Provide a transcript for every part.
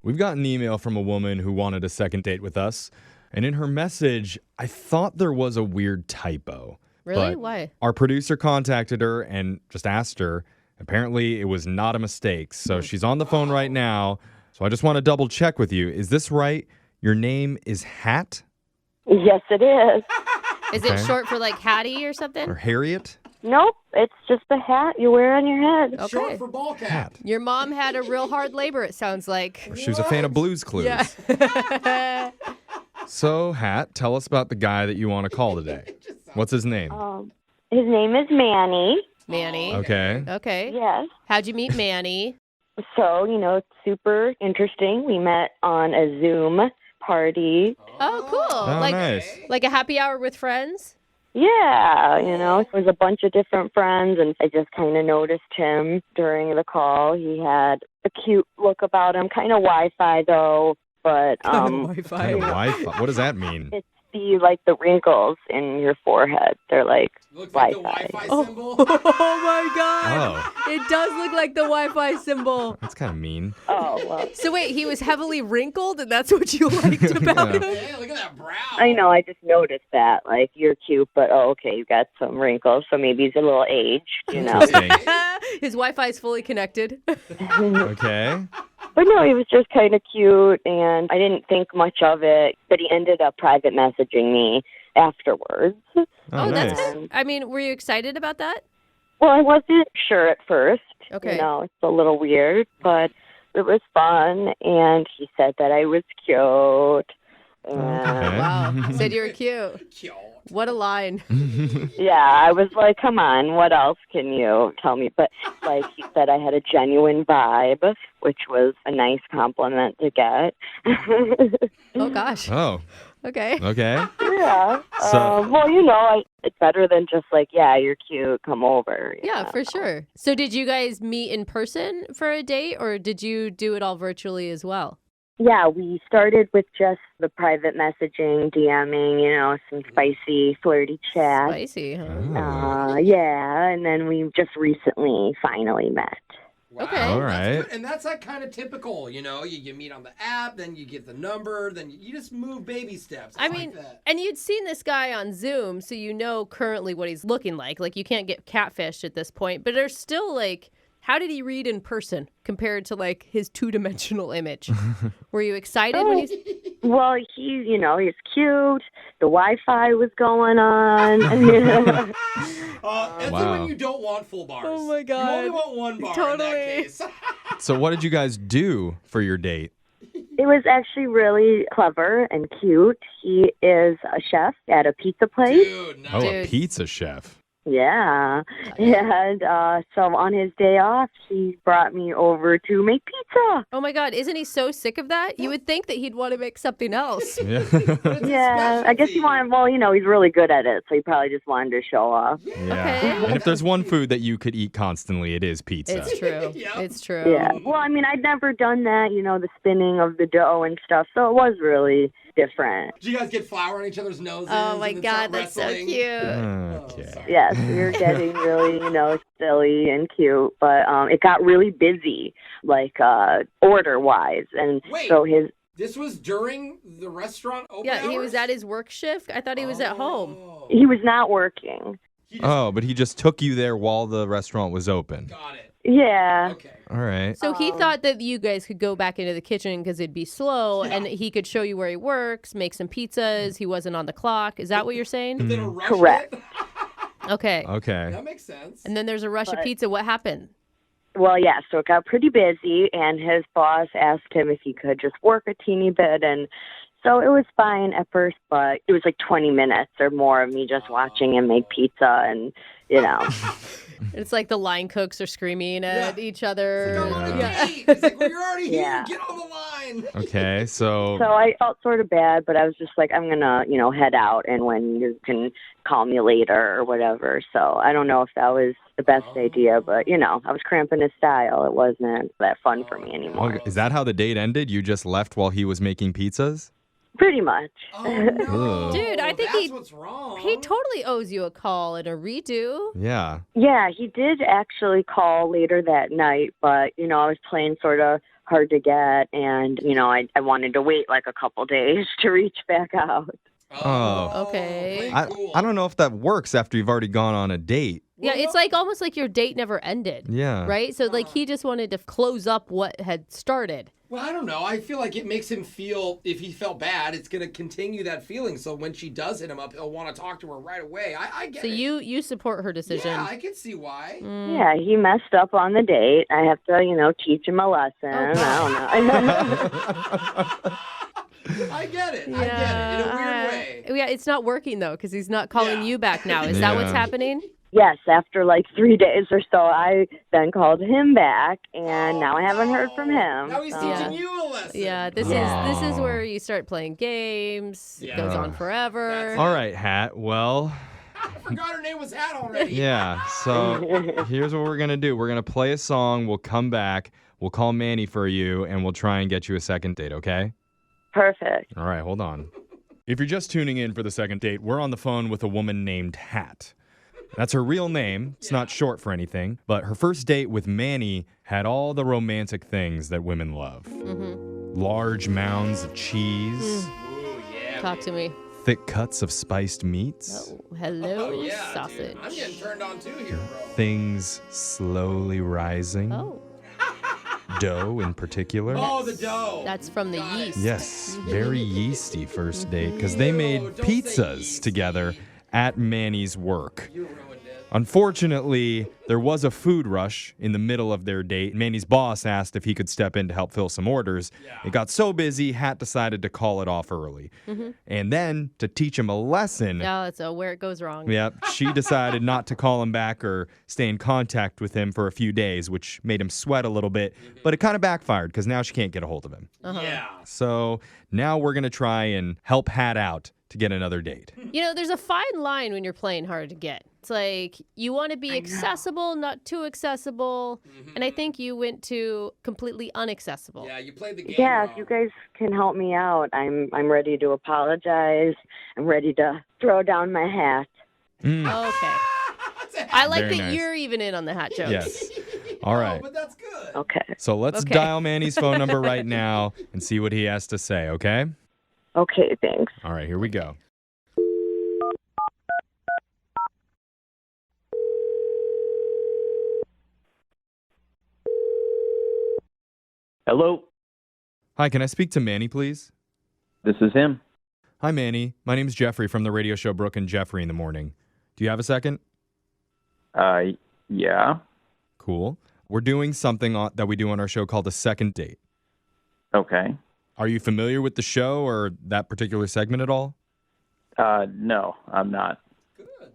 We've got an email from a woman who wanted a second date with us. And in her message, I thought there was a weird typo. Really? But Why? our producer contacted her and just asked her. Apparently, it was not a mistake. So she's on the phone right now. So I just want to double check with you. Is this right? Your name is Hat? Yes, it is. Is Okay. it short for like Hattie or something? Or Harriet? Nope, it's just a hat you wear on your head. Okay. Short for ball cap. Hat. Your mom had a real hard labor, it sounds like. Or she was a fan of Blue's Clues. Yeah. So, Hat, tell us about the guy that you want to call today. What's his name? His name is Manny. Manny. Okay. Okay. Yes. How'd you meet Manny? So, it's super interesting. We met on a Zoom party. Oh, cool. Oh, nice. Like a happy hour with friends? Yeah, it was a bunch of different friends, and I just kind of noticed him during the call. He had a cute look about him, kind of Wi-Fi though, but Kind of Wi-Fi. What does that mean? it's the wrinkles in your forehead. They're like Looks like the Wi-Fi. Wi-Fi symbol. Oh my God. Oh, It does look like the Wi-Fi symbol. that's kind of mean. Oh, well, So wait, he was heavily wrinkled and that's what you liked about him? Hey, look at that brow. I know, I just noticed that. Like, you're cute, but okay, you got some wrinkles, so maybe he's a little aged, Interesting. His Wi-Fi is fully connected. Okay. But no, he was just kind of cute, and I didn't think much of it. But he ended up private messaging me afterwards. Oh, That's nice. good. I mean, were you excited about that? Well, I wasn't sure at first. Okay. It's a little weird, but it was fun, and he said that I was cute. And Okay. Wow. Said you were cute. Cute. What a line. yeah, I was like, come on, what else can you tell me? But he said I had a genuine vibe, which was a nice compliment to get. Oh gosh. Oh, Okay. okay. Yeah. So- It's better than just yeah, you're cute, come over. Yeah, for sure. So did you guys meet in person for a date or did you do it all virtually as well? Yeah, we started with just the private messaging, DMing, some spicy, flirty chat. Spicy, huh? Oh. Yeah, and then we just recently finally met. Wow, Okay. All that's right. good. And that's kind of typical, you meet on the app, then you get the number, then you just move baby steps. I mean, and you'd seen this guy on Zoom, so you know currently what he's looking like. Like, you can't get catfished at this point, but there's still, how did he read in person compared to, his two-dimensional image? Were you excited when he's... Well, he's cute. The Wi-Fi was going on. that's Wow. when you don't want full bars. Oh, my God. You only want one bar in Totally. that case. So what did you guys do for your date? It was actually really clever and cute. He is a chef at a pizza place. Dude, nice. Oh, a Dude. pizza chef. Yeah. And so on his day off, he brought me over to make pizza. Oh, my God. Isn't he so sick of that? You would think that he'd want to make something else. Yeah. It's a Yeah, I guess he specialty. wanted, he's really good at it, so he probably just wanted to show off. Yeah. Okay. And if there's one food that you could eat constantly, it is pizza. It's true. Yep. It's true. Yeah. Well, I'd never done that, the spinning of the dough and stuff, so it was really different. Did you guys get flour on each other's noses? Oh, my and then God. start That's so wrestling? cute. Okay. Yes, we were getting really, silly and cute, but it got really busy, order-wise. And Wait. so his This was during the restaurant open Yeah, he was hours? at his work shift. I thought he was at home. Oh. he was not working. He just Oh, but he just took you there while the restaurant was open. got it. Yeah. Okay. All right. So he thought that you guys could go back into the kitchen because it'd be slow and he could show you where he works, make some pizzas. He wasn't on the clock. Is that what you're saying? They don't rush Correct. it? Okay. Okay. That makes sense. And then there's a rush of pizza. What happened? Well, yeah, so it got pretty busy, and his boss asked him if he could just work a teeny bit, and so it was fine at first, but it was 20 minutes or more of me just watching him make pizza, and, It's like the line cooks are screaming at each other. Come on a Yeah. date. It's like, well, you're already here. Yeah. Get on the line. Okay. So So I felt sort of bad, but I was just like, I'm going to, head out, and when you can call me later or whatever. So I don't know if that was the best idea, but, I was cramping his style. It wasn't that fun for me anymore. is that how the date ended? You just left while he was making pizzas? Pretty much. Oh, no. Ugh. Dude, I think That's what's wrong. he totally owes you a call and a redo. Yeah. Yeah, he did actually call later that night, but, I was playing sort of hard to get, and, I wanted to wait like a couple days to reach back out. Oh. Okay. Play cool. I don't know if that works after you've already gone on a date. Yeah, it's like almost like your date never ended. Yeah. Right? So like he just wanted to close up what had started. Well, I don't know. I feel like it makes him feel, if he felt bad, it's going to continue that feeling. So when she does hit him up, he'll want to talk to her right away. I get So it. you support her decision. Yeah, I can see why. Yeah, he messed up on the date. I have to, teach him a lesson. I don't know. I get it. I get it. In a weird way. Yeah, it's not working though because he's not calling Yeah. you back now. Is that what's Yeah. happening? Yes, after like 3 days or so, I then called him back, and now I haven't heard from him. Now he's so- teaching you a lesson. Yeah, this is where you start playing games. It Yeah. goes on forever. That's All right, Hat. Well, I forgot her name was Hat already. yeah. So here's what we're going to do. We're going to play a song. We'll come back. We'll call Manny for you, and we'll try and get you a second date, okay? Perfect. All right, hold on. If you're just tuning in for the second date, we're on the phone with a woman named Hat. That's her real name. It's not short for anything. But her first date with Manny had all the romantic things that women love. Large mounds of cheese, Ooh, yeah. Talk to me. thick cuts of spiced meats, Oh, hello, Oh, yeah, sausage. dude. I'm getting turned on too here, bro. things slowly rising, Oh, dough in particular. Oh, the dough. that's from the Got it. yeast. Yes, very yeasty first date because they made Ew, don't say pizzas yeasty. together at Manny's work. You ruined it. Unfortunately, there was a food rush in the middle of their date. Manny's boss asked if he could step in to help fill some orders. Yeah. It got so busy, Hat decided to call it off early. And then, to teach him a lesson, Yeah, that's where it goes wrong. she decided not to call him back or stay in contact with him for a few days, which made him sweat a little bit. But it kind of backfired because now she can't get a hold of him. Yeah. So now we're going to try and help Hat out to get another date. There's a fine line when you're playing hard to get. It's like you want to be accessible, not too accessible. And I think you went to completely unaccessible. Yeah, you played the game Yeah, wrong. if you guys can help me out, I'm ready to apologize. I'm ready to throw down my hat. Okay. That's a I like Very that nice. you're even in on the hat jokes. Yes. All Oh, right. but that's good. Okay. So let's Okay. dial Manny's phone number right now and see what he has to say, okay? Okay, thanks. All right, here we go. Hello, Hi, can I speak to Manny, please? this is him. Hi, Manny. My name's Jeffrey from the radio show Brooke and Jeffrey in the morning. Do you have a second? Yeah. Cool. We're doing something that we do on our show called a second date. Okay. Are you familiar with the show or that particular segment at all? No, I'm not.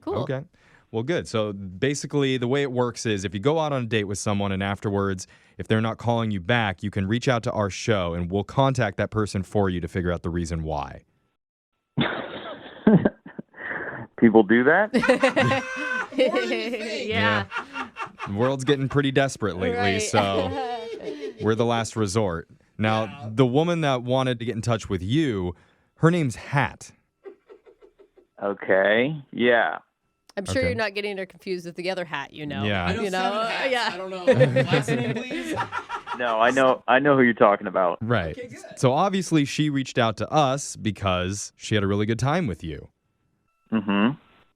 Cool. Okay. Well, good. So basically, the way it works is if you go out on a date with someone and afterwards, if they're not calling you back, you can reach out to our show and we'll contact that person for you to figure out the reason why. People do that? More than you think. Yeah. The world's getting pretty desperate lately, Right. so we're the last resort. Now, the woman that wanted to get in touch with you, her name's Hat. Okay. Yeah. I'm sure Okay. you're not getting her confused with the other hat, Yeah. I know You know, 7 hats. yeah. I don't know. Last name, please. No, I know who you're talking about. Right. Okay, good. So obviously she reached out to us because she had a really good time with you. Mm-hmm.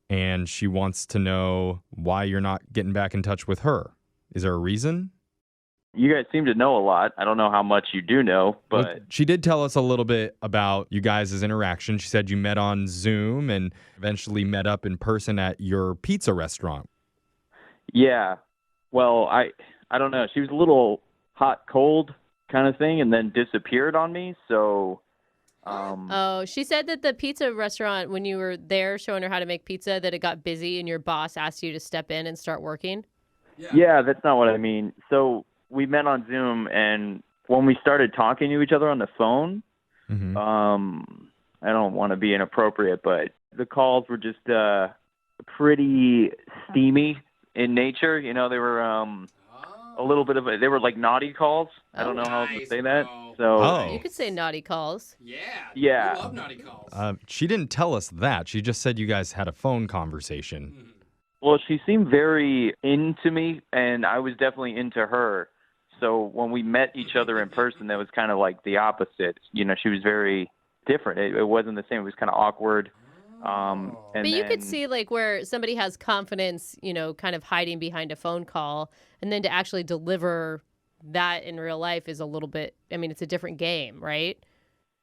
And she wants to know why you're not getting back in touch with her. Is there a reason? You guys seem to know a lot. I don't know how much you do know, Well, but she did tell us a little bit about you guys' interaction. She said you met on Zoom and eventually met up in person at your pizza restaurant. yeah. Well, I don't know. She was a little hot cold kind of thing and then disappeared on me, so Oh, she said that the pizza restaurant, when you were there showing her how to make pizza, that it got busy and your boss asked you to step in and start working. yeah, that's not what I mean. So we met on Zoom, and when we started talking to each other on the phone, Mm-hmm. I don't want to be inappropriate, but the calls were just pretty steamy in nature. You know, they were a little bit of they were like naughty calls. I don't know how else to say that. Bro. So Oh. You could say naughty calls. Yeah. Yeah. We love naughty calls. She didn't tell us that. She just said you guys had a phone conversation. well, she seemed very into me, and I was definitely into her. So when we met each other in person, that was kind of like the opposite. You know, she was very different. It wasn't the same. It was kind of awkward. And But you could then- see like where somebody has confidence, you know, kind of hiding behind a phone call, and then to actually deliver that in real life is a little bit, I mean, it's a different game, right?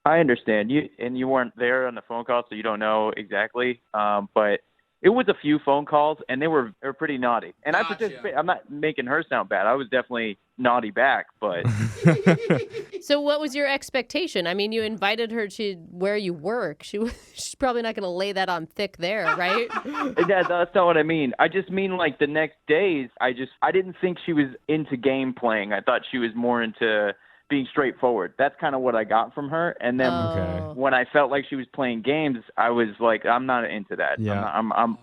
I understand you weren't there on the phone call, so you don't know exactly. But it was a few phone calls, and they were pretty naughty. And Gotcha. I participated. I'm not making her sound bad. I was definitely naughty back, but So what was your expectation? I mean, you invited her to where you work. She's probably not going to lay that on thick there, right? that's not what I mean. I just mean like the next days. I didn't think she was into game playing. I thought she was more into being straightforward. That's kind of what I got from her. And then Oh. when I felt like she was playing games, I was like, I'm not into that. Yeah.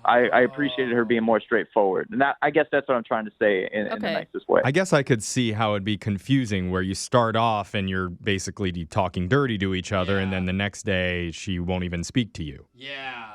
I appreciated her being more straightforward. And I guess that's what I'm trying to say in the Okay. nicest way. I guess I could see how it'd be confusing where you start off and you're basically talking dirty to each other, and then the next day she won't even speak to you. Yeah.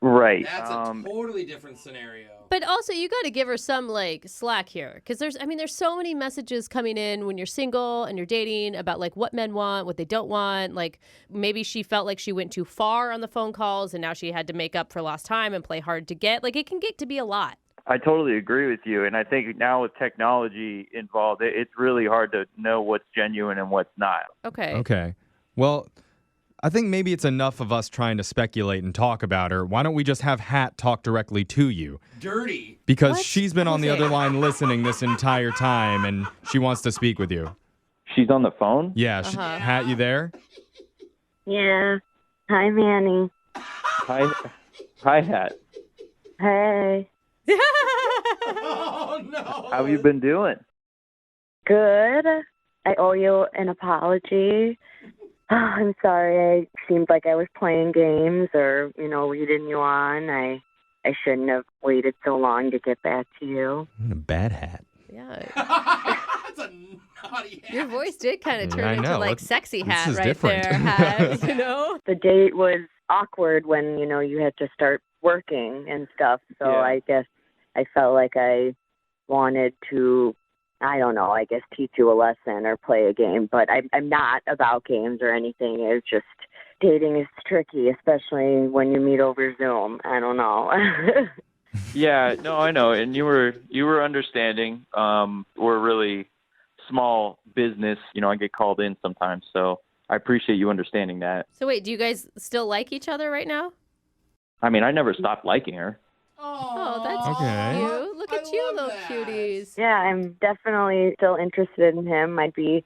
Right. That's a totally different scenario. But also, you got to give her some like slack here, because there's so many messages coming in when you're single and you're dating about like what men want, what they don't want. Like maybe she felt like she went too far on the phone calls, and now she had to make up for lost time and play hard to get. Like it can get to be a lot. I totally agree with you. And I think now with technology involved, it's really hard to know what's genuine and what's not. Okay. Okay. Well, I think maybe it's enough of us trying to speculate and talk about her. Why don't we just have Hat talk directly to you? Dirty. Because What? she's been on the other line listening this entire time, and she wants to speak with you. She's on the phone? Yeah, Uh-huh. Hat, you there? Yeah. Hi, Manny. Hi, Hat. Hey. Oh, no. How have you been doing? Good. I owe you an apology. I'm sorry. I seemed like I was playing games or, leading you on. I shouldn't have waited so long to get back to you. A bad Hat. Yeah. That's a naughty hat. Your voice did kind of I turn into know. like This sexy Hat is right different. there, Hat, you know? The date was awkward when, you had to start working and stuff. So Yeah. I guess I felt like I wanted to, teach you a lesson or play a game. But I'm not about games or anything. It's just dating is tricky, especially when you meet over Zoom. I don't know. Yeah, no, I know. And you were understanding. We're a really small business. I get called in sometimes. So I appreciate you understanding that. So wait, do you guys still like each other right now? I mean, I never stopped liking her. Oh, that's Okay. cute. Look at you, love little that. cuties. Yeah, I'm definitely still interested in him. I'd be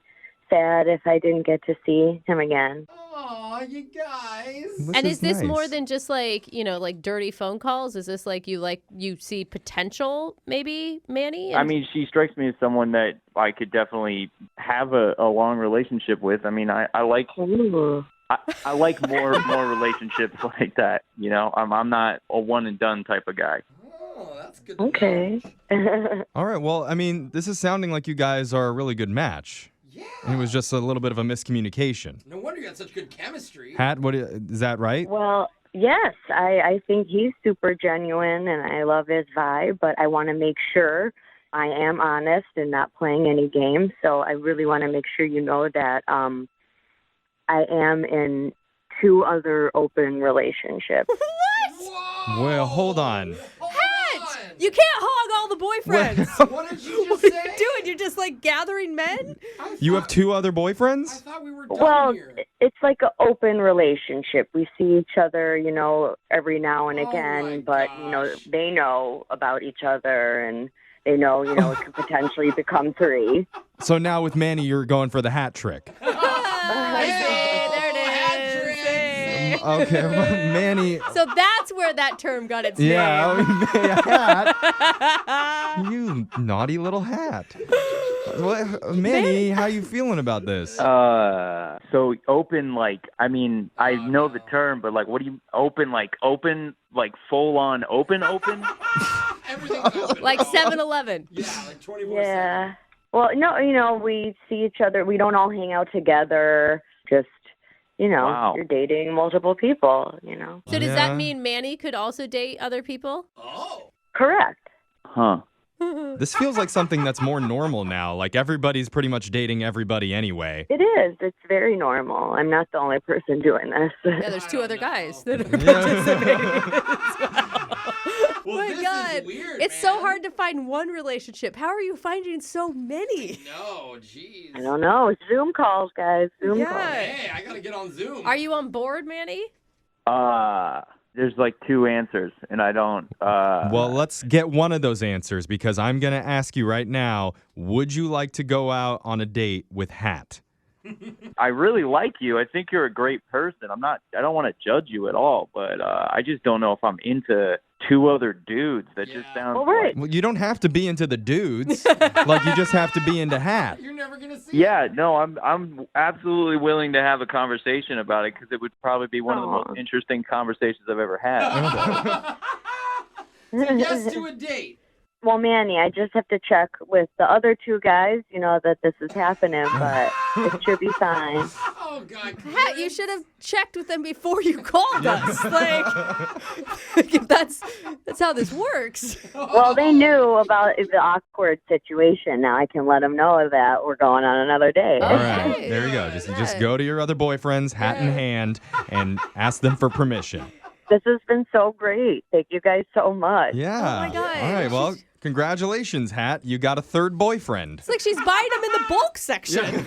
sad if I didn't get to see him again. Aw, you guys. This And is this more nice. than just like, like dirty phone calls? Is this like you see potential maybe, Manny? I mean, she strikes me as someone that I could definitely have a long relationship with. I mean, I like Ooh. I like more relationships like that. I'm not a one and done type of guy. Oh, that's good. to Okay. All right, well, I mean, this is sounding like you guys are a really good match. know. And it Yeah. was just a little bit of a miscommunication. No wonder you had such good chemistry. Hat, is that right? Well, yes, I think he's super genuine and I love his vibe, but I want to make sure I am honest and not playing any games. So I really want to make sure you know that I am in 2 other open relationships. Whoa. Well, hold on. Hold Hat! You can't hog all the boyfriends. on. What did you just What are say? you doing? You're just like gathering men? You have 2 other I boyfriends? thought we were done Well, here. it's like an open relationship. We see each other, every now and Oh again, my but, gosh. they know about each other and they know, it could potentially become 3. So now with Manny, you're going for the hat trick. I see. There hat it is. tricks. Hey. Okay, well, Manny. So that's where that term got its Yeah, name. hat. You naughty little hat. Manny, how you feeling about this? So open, like, I mean, I know the term, but like, what do you open, like full on open? Everything's open. Like 7-Eleven. Yeah, like 24/7. Yeah. Well, no, we see each other. We don't all hang out together. Just, Wow. you're dating multiple people, So does Yeah. that mean Manny could also date other people? Oh. Correct. Huh. This feels like something that's more normal now. Like everybody's pretty much dating everybody anyway. It is. It's very normal. I'm not the only person doing this. Yeah, there's I two don't other know. guys that are Yeah. participating as well. Well, My this God, is weird, it's so man. hard to find one relationship. How are you finding so many? No, jeez. I don't know. Zoom calls, guys. Zoom Yeah. calls. Hey, I gotta get on Zoom. Are you on board, Manny? There's like two answers, and I don't. Well, let's get one of those answers because I'm going to ask you right now, would you like to go out on a date with Hat? I really like you. I think you're a great person. I don't want to judge you at all, but I just don't know if I'm into two other dudes. That just Yeah. sounds Well, right. Well, you don't have to be into the dudes. Like you just have to be into Hat. You're never gonna see. Yeah, no, I'm absolutely willing to have a conversation about it because it would probably be one of the Aw. most interesting conversations I've ever had. Say yes to a date. Well, Manny, I just have to check with the other two guys, that this is happening, but it should be fine. Oh God. Hat, you should have checked with them before you called us. Like, that's how this works. Well, they knew about the awkward situation. Now I can let them know that we're going on another date. All right, Okay. there you go. Just Good. go to your other boyfriends, hat in hand, and ask them for permission. This has been so great. Thank you guys so much. Yeah. Oh my God. All right, well, congratulations, Hat. You got a third boyfriend. It's like she's buying them in the bulk section.